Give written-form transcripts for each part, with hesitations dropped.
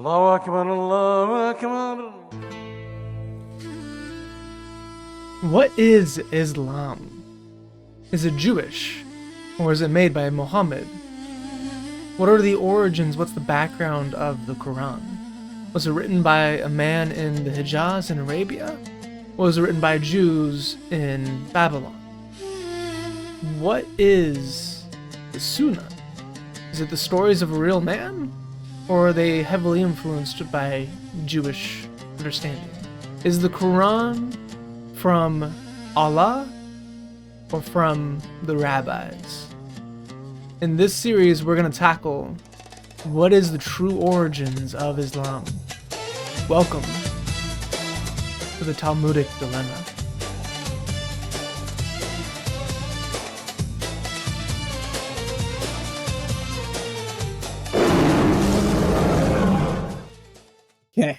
Allahu Akbar, Allahu Akbar. What is Islam? Is it Jewish? Or is it made by Muhammad? What are the origins? What's the background of the Quran? Was it written by a man in the Hijaz in Arabia? Or was it written by Jews in Babylon? What is the Sunnah? Is it the stories of a real man? Or are they heavily influenced by Jewish understanding? Is the Quran from Allah or from the rabbis? In this series, we're going to tackle what is the true origins of Islam. Welcome to the Talmudic Dilemma. Okay,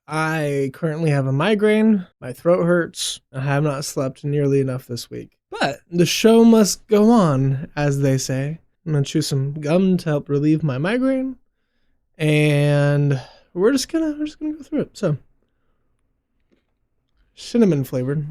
I currently have a migraine, my throat hurts, I have not slept nearly enough this week. But the show must go on, as they say. I'm gonna chew some gum to help relieve my migraine, and we're just gonna go through it. So, cinnamon flavored.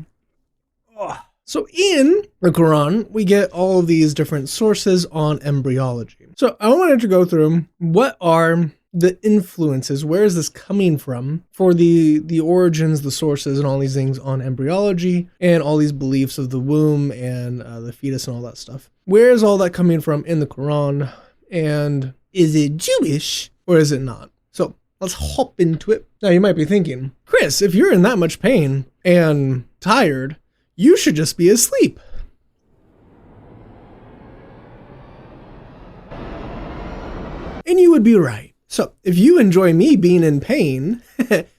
Oh. So in the Quran, we get all of these different sources on embryology. So I wanted to go through what are the influences, where is this coming from for the origins, the sources, and all these things on embryology and all these beliefs of the womb and the fetus and all that stuff. Where is all that coming from in the Quran, and is it Jewish or is it not? So let's hop into it. Now you might be thinking, Chris, if you're in that much pain and tired, you should just be asleep. And you would be right. So if you enjoy me being in pain,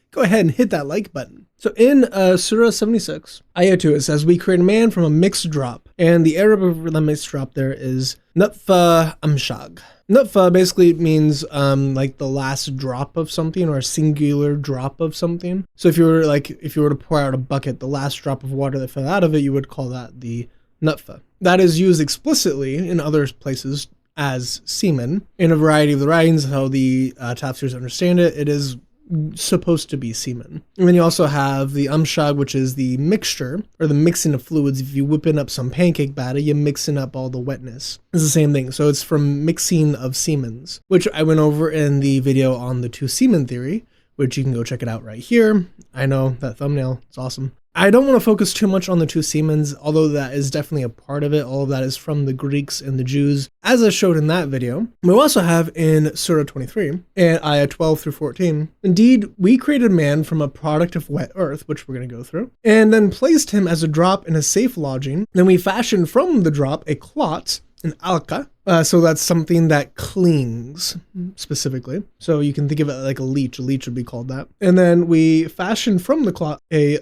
go ahead and hit that like button. So in Surah 76, Ayah 2, it says, we create a man from a mixed drop. And the Arab of the mixed drop there is nutfa amshag. Nutfa basically means like the last drop of something, or a singular drop of something. So if you were to pour out a bucket, the last drop of water that fell out of it, you would call that the nutfa. That is used explicitly in other places as semen. In a variety of the writings, how the tafsirs understand it, it is supposed to be semen. And then you also have the amshag, which is the mixture, or the mixing of fluids. If you whipping up some pancake batter, you're mixing up all the wetness. It's the same thing. So it's from mixing of semens, which I went over in the video on the two semen theory, which you can go check it out right here. I know that thumbnail, it's awesome. I don't want to focus too much on the two semens, although that is definitely a part of it. All of that is from the Greeks and the Jews, as I showed in that video. We also have in Surah 23, and Ayah 12 through 14, indeed, we created man from a product of wet earth, which we're going to go through, and then placed him as a drop in a safe lodging. Then we fashioned from the drop a clot, an alka, so that's something that clings, specifically. So you can think of it like a leech. A leech would be called that. And then we fashioned from the clot a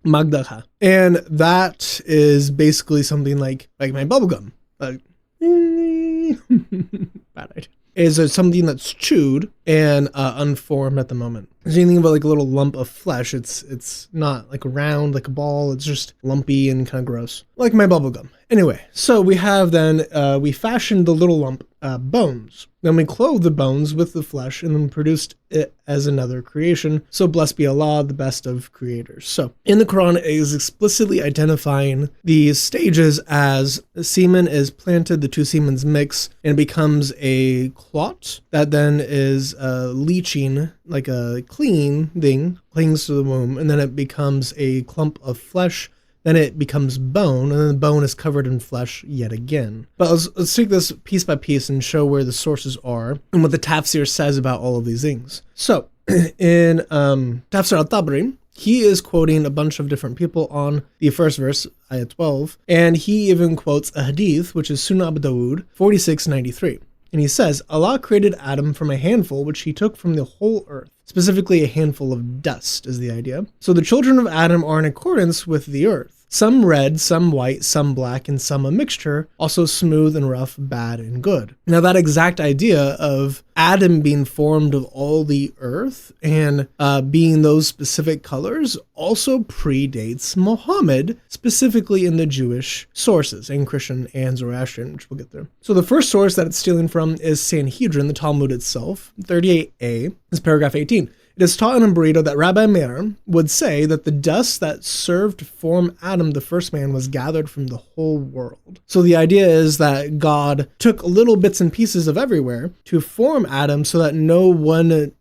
magdaha. And that is basically something like my bubblegum. Bad idea. Is something that's chewed and unformed at the moment. So you think about like a little lump of flesh. It's not like round, like a ball. It's just lumpy and kind of gross, like my bubblegum. Anyway, so we have then, we fashioned the little lump bones. Then we clothed the bones with the flesh and then produced it as another creation. So blessed be Allah, the best of creators. So in the Quran, it is explicitly identifying these stages as semen is planted, the two semens mix, and it becomes a clot that then is leaching, like a clean thing, clings to the womb, and then it becomes a clump of flesh. Then it becomes bone, and then the bone is covered in flesh yet again. But let's take this piece by piece and show where the sources are and what the tafsir says about all of these things. So, in Tafsir al-Tabari, he is quoting a bunch of different people on the first verse, Ayah 12, and he even quotes a hadith, which is Sunnah Abu Dawud 4693. And he says, Allah created Adam from a handful which he took from the whole earth. Specifically, a handful of dust is the idea. So the children of Adam are in accordance with the earth. some red, some white, some black, and some a mixture, also smooth and rough, bad and good. Now that exact idea of Adam being formed of all the earth and being those specific colors also predates Muhammad, specifically in the Jewish sources, and Christian and Zoroastrian, which we'll get there. So the first source that it's stealing from is Sanhedrin, the Talmud itself, 38a, is paragraph 18. It is taught in a burrito that Rabbi Meir would say that the dust that served to form Adam, the first man, was gathered from the whole world. So the idea is that God took little bits and pieces of everywhere to form Adam so that no one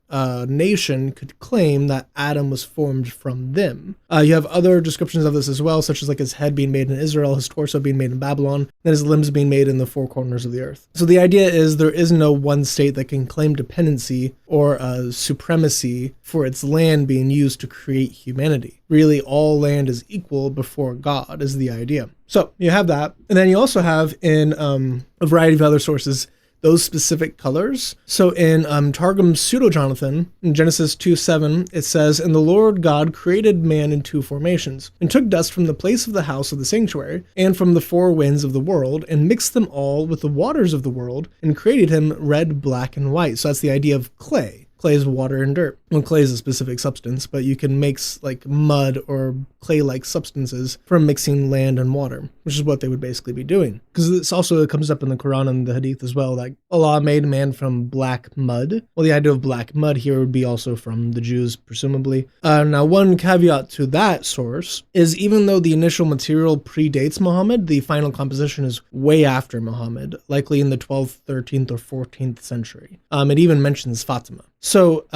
nation could claim that Adam was formed from them. You have other descriptions of this as well, such as like his head being made in Israel, his torso being made in Babylon, and his limbs being made in the four corners of the earth. So the idea is there is no one state that can claim dependency or supremacy for its land being used to create humanity. Really, all land is equal before God is the idea. So you have that. And then you also have in a variety of other sources those specific colors. So in Targum Pseudo-Jonathan, in Genesis 2:7, it says, "And the Lord God created man in two formations, and took dust from the place of the house of the sanctuary, and from the four winds of the world, and mixed them all with the waters of the world, and created him red, black, and white." So that's the idea of clay. Clay is water and dirt. Well, clay is a specific substance, but you can mix like mud or clay-like substances from mixing land and water, which is what they would basically be doing. Because this also comes up in the Quran and the Hadith as well, that Allah made man from black mud. Well, the idea of black mud here would be also from the Jews, presumably. Now, one caveat to that source is even though the initial material predates Muhammad, the final composition is way after Muhammad, likely in the 12th, 13th, or 14th century. It even mentions Fatima. So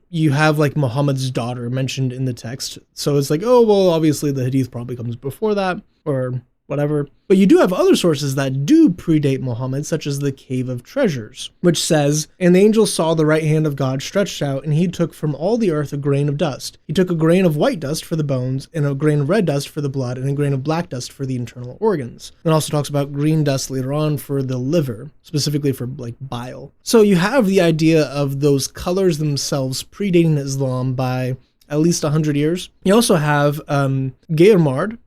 you have like Muhammad's daughter mentioned in the text. So it's like, oh, well, obviously the Hadith probably comes before that or whatever. But you do have other sources that do predate Muhammad, such as the Cave of Treasures, which says, "And the angel saw the right hand of God stretched out, and he took from all the earth a grain of dust. He took a grain of white dust for the bones, and a grain of red dust for the blood, and a grain of black dust for the internal organs." It also talks about green dust later on for the liver, specifically for like bile. So you have the idea of those colors themselves predating Islam by at least 100 years. You also have Geirmard.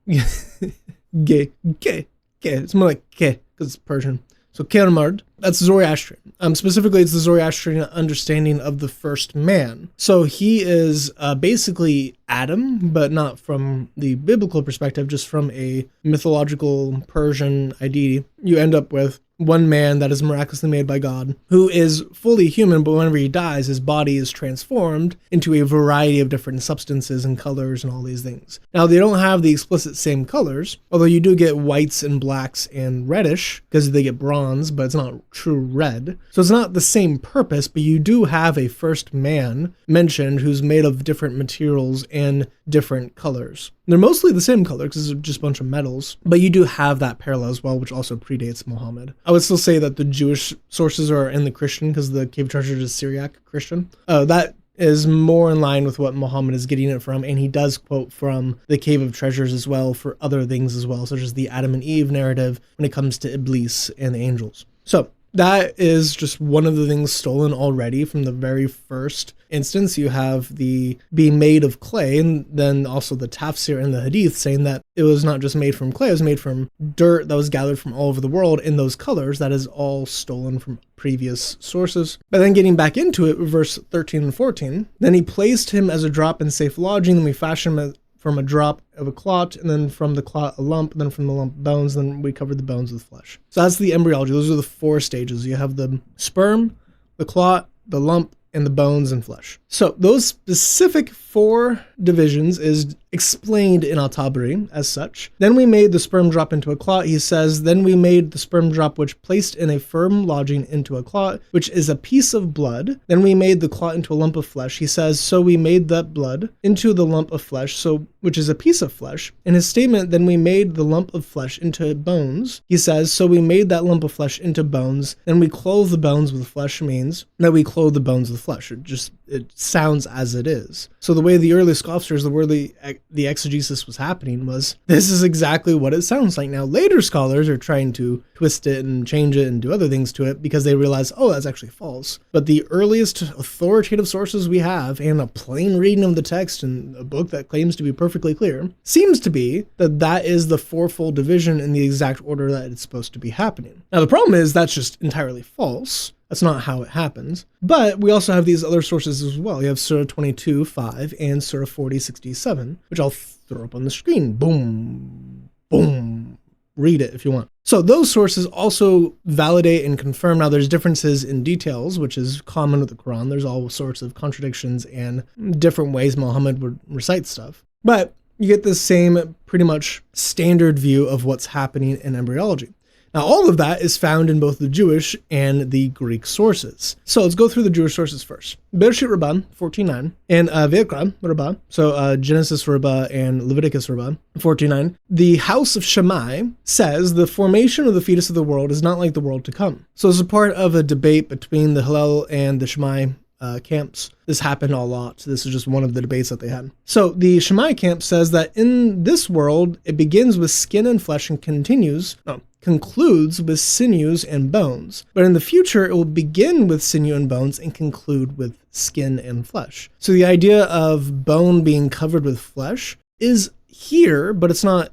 It's more like ke, because it's Persian. So Kermard, that's Zoroastrian. Specifically, it's the Zoroastrian understanding of the first man. So he is basically Adam, but not from the biblical perspective, just from a mythological Persian idea. You end up with one man that is miraculously made by God, who is fully human, but whenever he dies, his body is transformed into a variety of different substances and colors and all these things. Now, they don't have the explicit same colors, although you do get whites and blacks and reddish, because they get bronze, but it's not true red. So it's not the same purpose, but you do have a first man mentioned who's made of different materials and different colors. They're mostly the same color because it's just a bunch of metals, but you do have that parallel as well, which also predates Muhammad. I would still say that the Jewish sources are in the Christian because the Cave of Treasures is Syriac Christian. That is more in line with what Muhammad is getting it from, and he does quote from the Cave of Treasures as well for other things as well, such as the Adam and Eve narrative when it comes to Iblis and the angels. So that is just one of the things stolen already from the very first instance. You have the being made of clay, and then also the tafsir and the hadith saying that it was not just made from clay, it was made from dirt that was gathered from all over the world in those colors. That is all stolen from previous sources. But then getting back into it, verse 13 and 14, "Then he placed him as a drop in safe lodging, then we fashioned him from a drop of a clot, and then from the clot a lump, and then from the lump bones, then we covered the bones with flesh." So that's the embryology. Those are the four stages. You have the sperm, the clot, the lump, and the bones and flesh. So those specific four divisions is explained in al-Tabari as such. "Then we made the sperm drop into a clot," he says, "then we made the sperm drop which placed in a firm lodging into a clot, which is a piece of blood. Then we made the clot into a lump of flesh," he says, "so we made that blood into the lump of flesh, so which is a piece of flesh." In his statement, "Then we made the lump of flesh into bones," he says, "so we made that lump of flesh into bones. Then we clothe the bones with flesh," means that we clothe the bones with flesh. It just it sounds as it is. So the way the early scholars, the way the exegesis was happening was, this is exactly what it sounds like. Now later scholars are trying to twist it and change it and do other things to it because they realize, oh, that's actually false. But the earliest authoritative sources we have, and a plain reading of the text and a book that claims to be perfectly clear, seems to be that that is the fourfold division in the exact order that it's supposed to be happening. Now the problem is that's just entirely false. That's not how it happens. But we also have these other sources as well. You have Surah 22:5 and Surah 40:67, which I'll throw up on the screen. Boom, boom. Read it if you want. So those sources also validate and confirm. Now there's differences in details, which is common with the Quran. There's all sorts of contradictions and different ways Muhammad would recite stuff. But you get the same pretty much standard view of what's happening in embryology. Now, all of that is found in both the Jewish and the Greek sources. So let's go through the Jewish sources first. Bereshit Rabbah 14:9 and Vayikra Rabbah, so Genesis Rabbah and Leviticus Rabbah 14:9. The house of Shammai says the formation of the fetus of the world is not like the world to come. So as a part of a debate between the Hillel and the Shammai camps. This happened a lot. This is just one of the debates that they had. So the Shammai camp says that in this world, it begins with skin and flesh and concludes with sinews and bones. But in the future, it will begin with sinew and bones and conclude with skin and flesh. So the idea of bone being covered with flesh is here, but it's not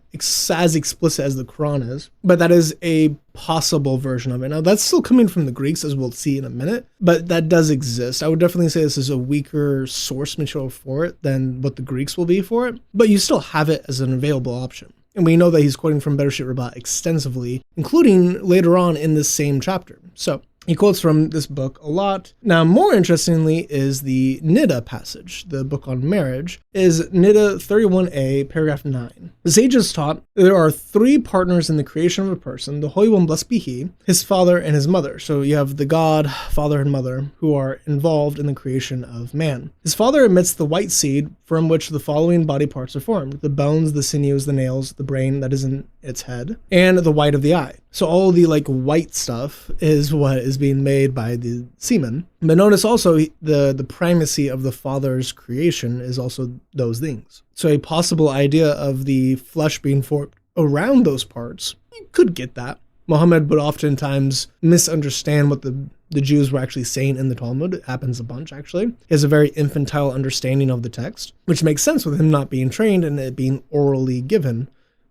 as explicit as the Quran is. But that is a possible version of it. Now, that's still coming from the Greeks, as we'll see in a minute, but that does exist. I would definitely say this is a weaker source material for it than what the Greeks will be for it, but you still have it as an available option. And we know that he's quoting from Bereshit Rabbah extensively, including later on in this same chapter. So he quotes from this book a lot. Now, more interestingly is the Niddah passage, the book on marriage, is Niddah 31a, paragraph 9. The sages taught there are three partners in the creation of a person, the Holy One, blessed be he, his father, and his mother. So you have the God, father, and mother, who are involved in the creation of man. His father emits the white seed from which the following body parts are formed: the bones, the sinews, the nails, the brain that is in its head, and the white of the eye. So all the white stuff is what is being made by the semen. But notice also the primacy of the father's creation is also those things. So a possible idea of the flesh being formed around those parts, you could get that. Muhammad would oftentimes misunderstand what the Jews were actually saying in the Talmud. It happens a bunch, actually. He has a very infantile understanding of the text, which makes sense with him not being trained and it being orally given.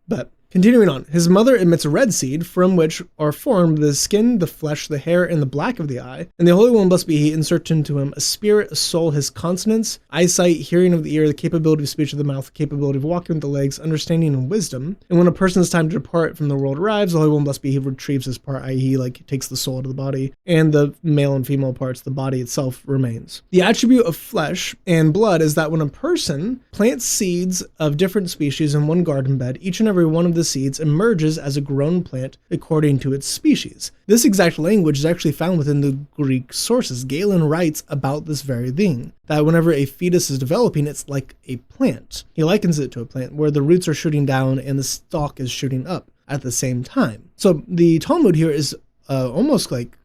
But continuing on, his mother emits a red seed from which are formed the skin, the flesh, the hair, and the black of the eye. And the Holy One, blessed be he, inserts into him a spirit, a soul, his consonance, eyesight, hearing of the ear, the capability of speech of the mouth, the capability of walking with the legs, understanding and wisdom. And when a person's time to depart from the world arrives, the Holy One, blessed be he, retrieves his part, i.e. he takes the soul out of the body, and the male and female parts, the body itself, remains. The attribute of flesh and blood is that when a person plants seeds of different species in one garden bed, each and every one of the seeds emerges as a grown plant according to its species. This exact language is actually found within the Greek sources. Galen writes about this very thing, that whenever a fetus is developing, it's like a plant. He likens it to a plant where the roots are shooting down and the stalk is shooting up at the same time. So the Talmud here is almost like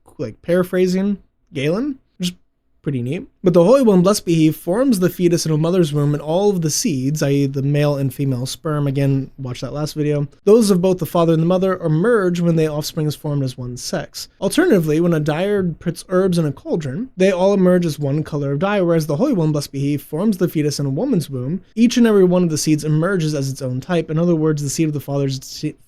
paraphrasing Galen, which is pretty neat. But the Holy One, blessed be he, forms the fetus in a mother's womb, and all of the seeds, i.e. the male and female sperm, again, watch that last video, those of both the father and the mother are merged when the offspring is formed as one sex. Alternatively, when a dyer puts herbs in a cauldron, they all emerge as one color of dye, whereas the Holy One, blessed be he, forms the fetus in a woman's womb. Each and every one of the seeds emerges as its own type. In other words, the seed of the father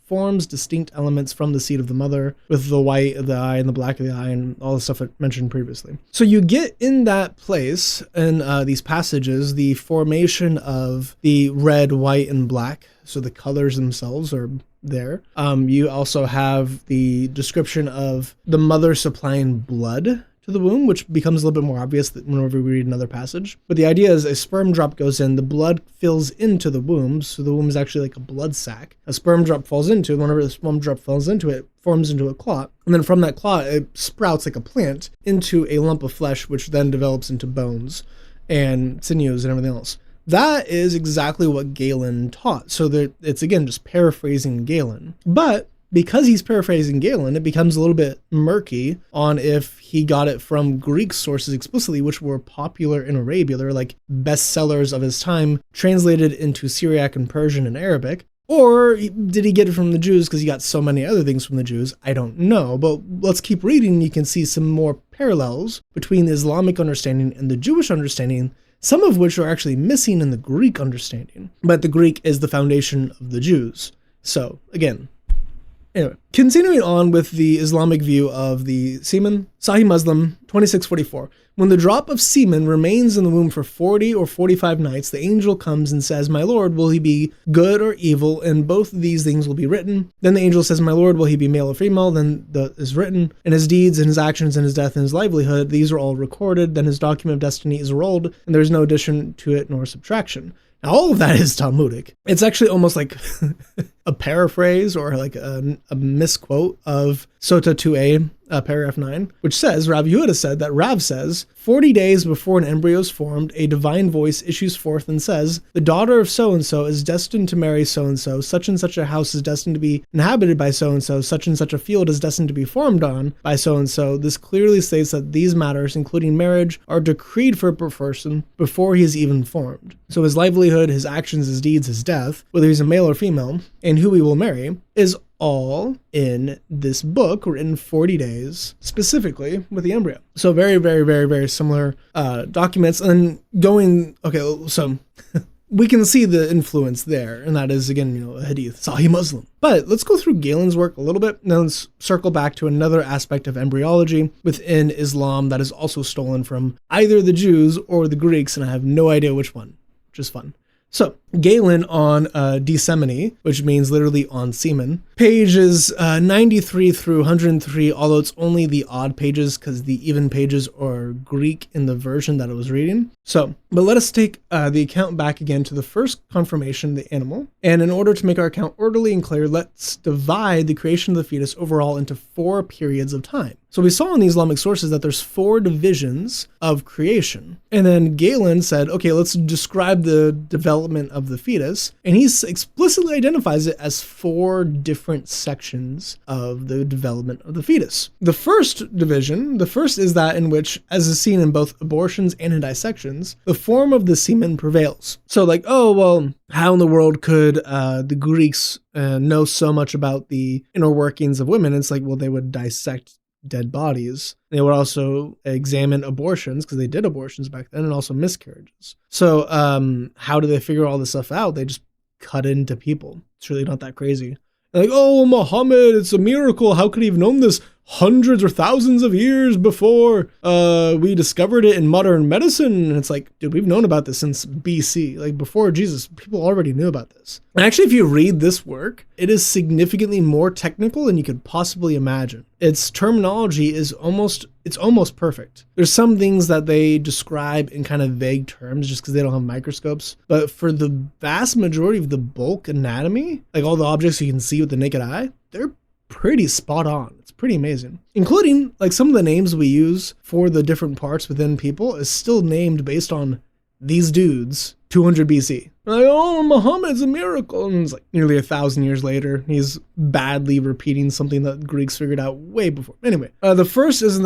forms distinct elements from the seed of the mother, with the white of the eye and the black of the eye and all the stuff I mentioned previously. So you get in that place in these passages the formation of the red, white, and black. So the colors themselves are there. You also have the description of the mother supplying blood to the womb, which becomes a little bit more obvious whenever we read another passage. But the idea is a sperm drop goes in, the blood fills into the womb, so the womb is actually like a blood sac. A sperm drop falls into it, whenever the sperm drop falls into it, forms into a clot, and then from that clot, it sprouts like a plant into a lump of flesh, which then develops into bones and sinews and everything else. That is exactly what Galen taught. So that it's, again, just paraphrasing Galen. But because he's paraphrasing Galen, it becomes a little bit murky on if he got it from Greek sources explicitly, which were popular in Arabia. They're like bestsellers of his time, translated into Syriac and Persian and Arabic. Or did he get it from the Jews because he got so many other things from the Jews? I don't know, but let's keep reading. You can see some more parallels between the Islamic understanding and the Jewish understanding, some of which are actually missing in the Greek understanding. But the Greek is the foundation of the Jews. So, again, anyway, continuing on with the Islamic view of the semen, Sahih Muslim 2644. When the drop of semen remains in the womb for 40 or 45 nights, the angel comes and says, "My Lord, will he be good or evil?" And both of these things will be written. Then the angel says, "My Lord, will he be male or female?" Then is written. And his deeds and his actions and his death and his livelihood, these are all recorded. Then his document of destiny is rolled, and there is no addition to it nor subtraction. Now, all of that is Talmudic. It's actually almost like a paraphrase or like a misquote of Sota 2a, paragraph 9, which says, Rav Yehuda said that Rav says, 40 days before an embryo is formed, a divine voice issues forth and says, the daughter of so-and-so is destined to marry so-and-so, such and such a house is destined to be inhabited by so-and-so, such and such a field is destined to be formed on by so-and-so. This clearly states that these matters, including marriage, are decreed for a person before he is even formed. So his livelihood, his actions, his deeds, his death, whether he's a male or female, and who he will marry, is all in this book written 40 days, specifically with the embryo. So very, very, very, very similar documents. And going, okay, so we can see the influence there, and that is, again, a hadith, Sahih Muslim. But let's go through Galen's work a little bit, and then let's circle back to another aspect of embryology within Islam that is also stolen from either the Jews or the Greeks, and I have no idea which one, which is fun. So, Galen on Desemini, which means literally on semen, pages 93 through 103, although it's only the odd pages because the even pages are Greek in the version that I was reading. So, but let us take the account back again to the first confirmation of the animal. And in order to make our account orderly and clear, let's divide the creation of the fetus overall into 4 periods of time. So we saw in the Islamic sources that there's 4 divisions of creation. And then Galen said, okay, let's describe the development of the fetus. And he explicitly identifies it as 4 different sections of the development of the fetus. The first division, is that in which, as is seen in both abortions and in dissections, the form of the semen prevails. So like, oh, well, how in the world could the Greeks know so much about the inner workings of women? It's like, well, they would dissect dead bodies. They would also examine abortions, because they did abortions back then, and also miscarriages. So how do they figure all this stuff out? They just cut into people. It's really not that crazy. They're like, oh, Muhammad, it's a miracle. How could he have known this hundreds or thousands of years before we discovered it in modern medicine? And it's like, dude, we've known about this since BC. Like, before Jesus, people already knew about this. And actually, if you read this work, it is significantly more technical than you could possibly imagine. Its terminology is almost perfect. There's some things that they describe in kind of vague terms just because they don't have microscopes. But for the vast majority of the bulk anatomy, like all the objects you can see with the naked eye, they're pretty spot on. It's pretty amazing. Including like some of the names we use for the different parts within people is still named based on these dudes 200 BC. Like, oh, Muhammad's a miracle. And it's like nearly 1,000 years later, he's badly repeating something that Greeks figured out way before. Anyway, the first is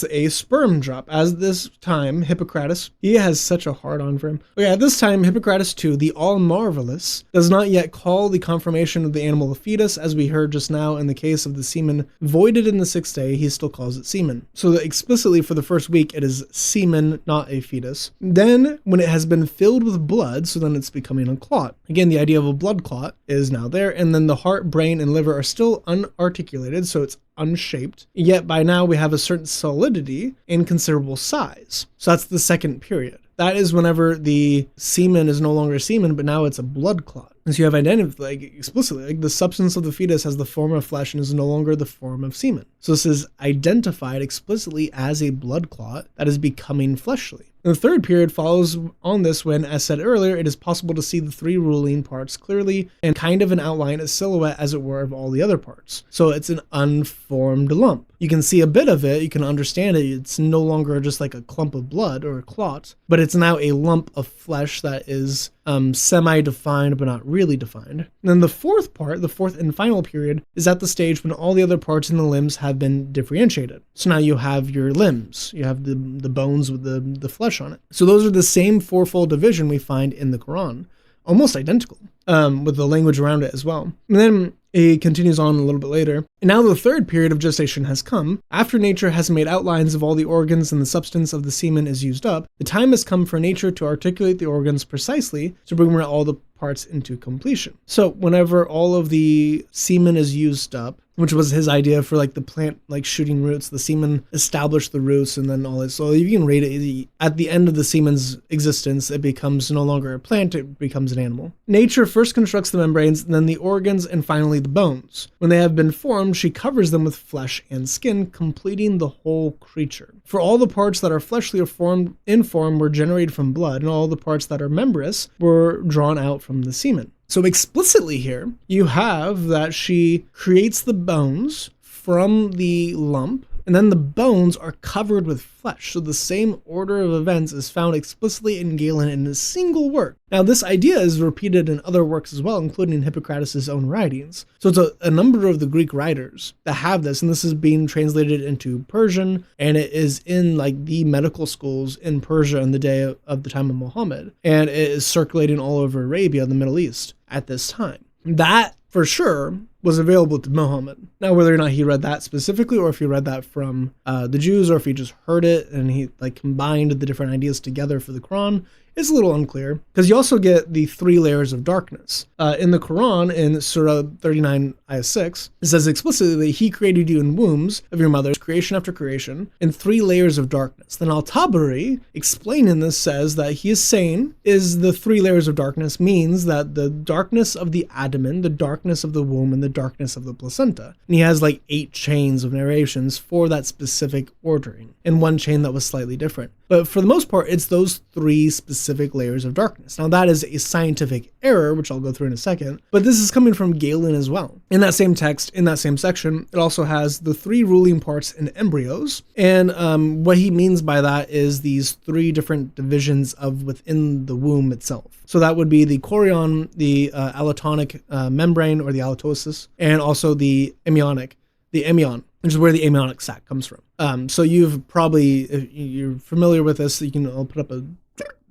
a sperm drop. As this time, Hippocrates, he has such a hard on for him. Okay, at this time, Hippocrates II, the all-marvelous, does not yet call the confirmation of the animal a fetus, as we heard just now in the case of the semen voided in the 6th day, he still calls it semen. So that explicitly for the first week, it is semen, not a fetus. Then, when it has been filled with blood, so then it's becoming a clot. Again, the idea of a blood clot is now there, and then the heart, brain, and liver are still unarticulated, so it's unshaped, yet by now we have a certain solidity and considerable size. So that's the second period. That is whenever the semen is no longer semen, but now it's a blood clot. And so you have identified, like, explicitly, like the substance of the fetus has the form of flesh and is no longer the form of semen. So this is identified explicitly as a blood clot that is becoming fleshly. And the third period follows on this when, as said earlier, it is possible to see the three ruling parts clearly and kind of an outline, a silhouette, as it were, of all the other parts. So it's an unformed lump. You can see a bit of it, you can understand it. It's no longer just like a clump of blood or a clot, but it's now a lump of flesh that is semi-defined but not really defined. And then the fourth part, the fourth and final period, is at the stage when all the other parts in the limbs have been differentiated. So now you have your limbs, you have the bones with the flesh on it. So those are the same fourfold division we find in the Quran, almost identical, with the language around it as well. And then it continues on a little bit later. And now the third period of gestation has come. After nature has made outlines of all the organs and the substance of the semen is used up, the time has come for nature to articulate the organs precisely to bring all the parts into completion. So whenever all of the semen is used up, which was his idea for like the plant like shooting roots, the semen established the roots and then all this. So you can rate it, at the end of the semen's existence, it becomes no longer a plant, it becomes an animal. Nature first constructs the membranes, then the organs, and finally the bones. When they have been formed, she covers them with flesh and skin, completing the whole creature. For all the parts that are fleshly or formed in form were generated from blood, and all the parts that are membranous were drawn out from the semen. So explicitly here, you have that she creates the bones from the lump, and then the bones are covered with flesh. So the same order of events is found explicitly in Galen in a single work. Now this idea is repeated in other works as well, including Hippocrates' own writings. So it's a number of the Greek writers that have this, and this is being translated into Persian, and it is in like the medical schools in Persia in the day of the time of Muhammad, and it is circulating all over Arabia, the Middle East, at this time. That, for sure, was available to Muhammad. Now, whether or not he read that specifically, or if he read that from the Jews, or if he just heard it and he like combined the different ideas together for the Quran, is a little unclear, because you also get the three layers of darkness. In the Quran, in Surah 39, ayah 6, it says explicitly that he created you in wombs of your mothers, creation after creation, in three layers of darkness. Then al-Tabari, explaining this, says that he is saying is the three layers of darkness means that the darkness of the abdomen, the darkness of the womb, and the darkness of the placenta. And he has like 8 chains of narrations for that specific ordering, and one chain that was slightly different. But for the most part, it's those 3 specific layers of darkness. Now that is a scientific error, which I'll go through in a second, but this is coming from Galen as well. In that same text, in that same section, it also has the 3 ruling parts in embryos. And what he means by that is these 3 different divisions of within the womb itself. So that would be the chorion, the allotonic membrane, or the allotosis, and also the amniotic, the amnion, which is where the amniotic sac comes from. So you've probably, if you're familiar with this, I'll put up a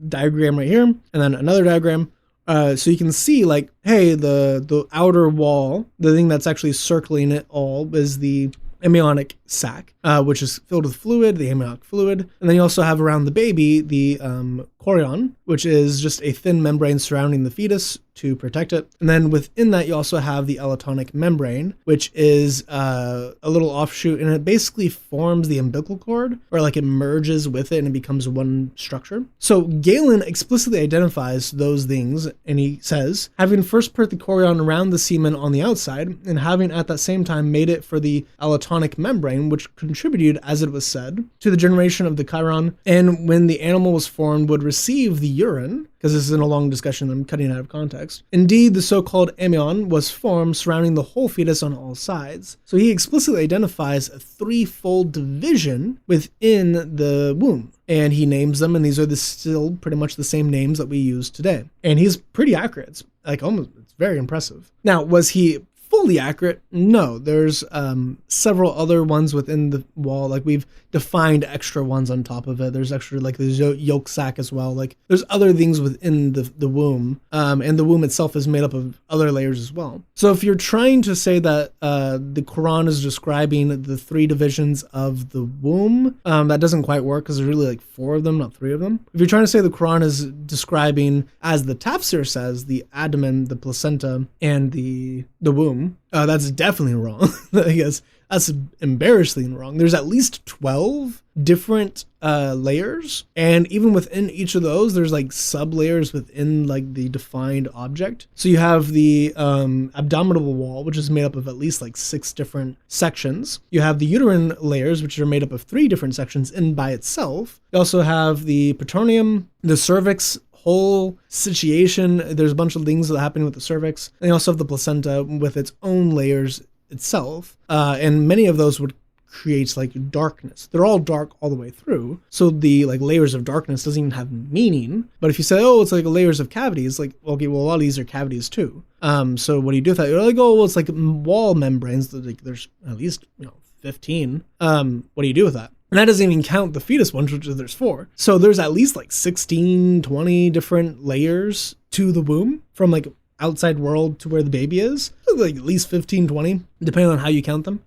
diagram right here, and then another diagram. So you can see like, hey, the outer wall, the thing that's actually circling it all is the amniotic sac, which is filled with fluid, the amniotic fluid. And then you also have around the baby, the chorion, which is just a thin membrane surrounding the fetus to protect it. And then within that, you also have the allotonic membrane, which is a little offshoot, and it basically forms the umbilical cord, or like it merges with it and it becomes one structure. So Galen explicitly identifies those things, and he says, having first put the chorion around the semen on the outside, and having at that same time made it for the allotonic membrane, which contributed, as it was said, to the generation of the chiron, and when the animal was formed would receive the urine, because this isn't a long discussion, I'm cutting out of context. Indeed, the so-called amnion was formed surrounding the whole fetus on all sides. So he explicitly identifies a 3-fold division within the womb. And he names them, and these are still pretty much the same names that we use today. And he's pretty accurate. It's very impressive. Now, was he fully accurate? No, there's several other ones within the wall. Like we've defined extra ones on top of it. There's extra, like there's yolk sac as well. Like there's other things within the womb, and the womb itself is made up of other layers as well. So if you're trying to say that the Quran is describing the 3 divisions of the womb, that doesn't quite work, because there's really like 4 of them, not 3 of them. If you're trying to say the Quran is describing, as the tafsir says, the abdomen, the placenta, and the womb, that's definitely wrong. I guess That's embarrassingly wrong. There's at least 12 different layers, and even within each of those, there's like sub layers within like the defined object. So you have the abdominal wall, which is made up of at least like 6 different sections. You have the uterine layers, which are made up of 3 different sections in by itself. You also have the peritoneum, the cervix, whole situation. There's a bunch of things that happen with the cervix. And you also have the placenta with its own layers itself. And many of those would create like darkness. They're all dark all the way through. So the like layers of darkness doesn't even have meaning. But if you say, oh, it's like layers of cavities, like, okay, well, a lot of these are cavities too. So what do you do with that? You're like, oh, well, it's like wall membranes. Like there's at least, 15. What do you do with that? And that doesn't even count the fetus ones, which is there's 4. So there's at least like 16, 20 different layers to the womb from like outside world to where the baby is. Like at least 15, 20, depending on how you count them.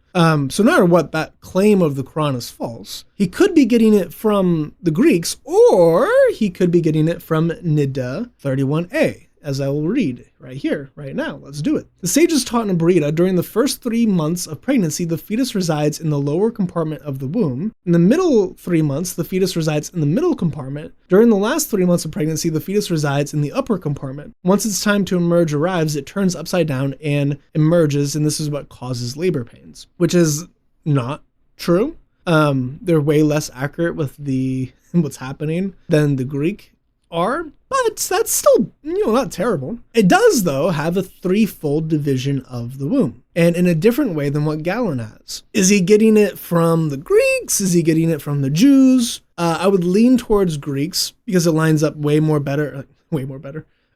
So no matter what, that claim of the Quran is false. He could be getting it from the Greeks, or he could be getting it from Nida 31a. As I will read right here, right now. Let's do it. The sages taught in Abrita, during the first 3 months of pregnancy, the fetus resides in the lower compartment of the womb. In the middle 3 months, the fetus resides in the middle compartment. During the last 3 months of pregnancy, the fetus resides in the upper compartment. Once its time to emerge arrives, it turns upside down and emerges, and this is what causes labor pains, which is not true. They're way less accurate with what's happening than the Greek are, but that's still, not terrible. It does, though, have a 3-fold division of the womb, and in a different way than what Galen has. Is he getting it from the Greeks? Is he getting it from the Jews? I would lean towards Greeks because it lines up way more better.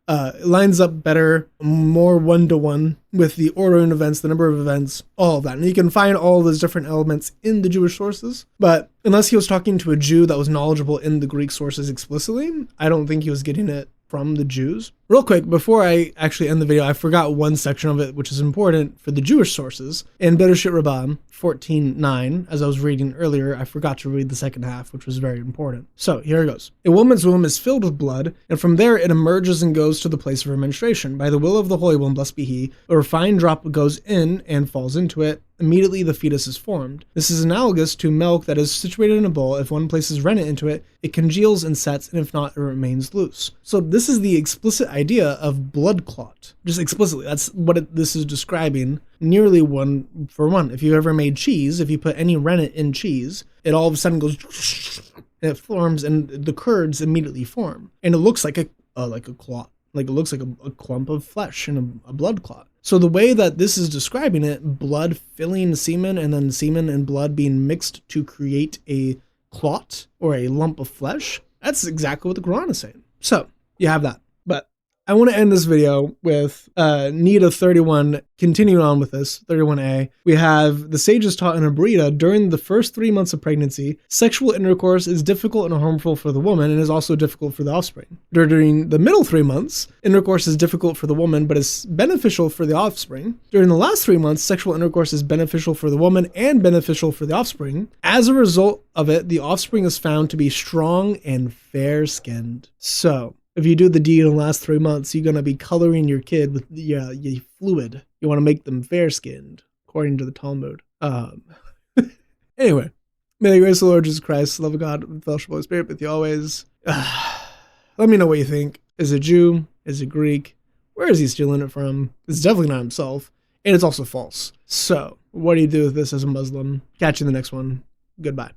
It lines up better, more one-to-one with the order of events, the number of events, all of that. And you can find all those different elements in the Jewish sources. But unless he was talking to a Jew that was knowledgeable in the Greek sources explicitly, I don't think he was getting it from the Jews. Real quick, before I actually end the video, I forgot one section of it, which is important for the Jewish sources. In Bereshit Rabbah 14:9, as I was reading earlier, I forgot to read the second half, which was very important. So here it goes. A woman's womb is filled with blood, and from there it emerges and goes to the place of her menstruation. By the will of the Holy One, blessed be He, a refined drop goes in and falls into it. Immediately the fetus is formed. This is analogous to milk that is situated in a bowl. If one places rennet into it, it congeals and sets, and if not, it remains loose. So this is the explicit idea of blood clot. Just explicitly, that's what this is describing, nearly 1-for-1. If you ever made cheese, if you put any rennet in cheese, it all of a sudden goes, and it forms, and the curds immediately form. And it looks like a clot. Like it looks like a clump of flesh and a blood clot. So the way that this is describing it, blood filling semen and then semen and blood being mixed to create a clot or a lump of flesh, that's exactly what the Quran is saying. So you have that. But I want to end this video with Nida 31, continuing on with this, 31a. We have the sages taught in Abrita, during the first 3 months of pregnancy, sexual intercourse is difficult and harmful for the woman and is also difficult for the offspring. During the middle 3 months, intercourse is difficult for the woman but is beneficial for the offspring. During the last 3 months, sexual intercourse is beneficial for the woman and beneficial for the offspring. As a result of it, the offspring is found to be strong and fair-skinned. So if you do the deed in the last 3 months, you're going to be coloring your kid with your fluid. You want to make them fair-skinned, according to the Talmud. Anyway, may the grace of the Lord Jesus Christ, the love of God, and the fellowship of the Holy Spirit with you always. Let me know what you think. Is it Jew? Is it Greek? Where is he stealing it from? It's definitely not himself. And it's also false. So, what do you do with this as a Muslim? Catch you in the next one. Goodbye.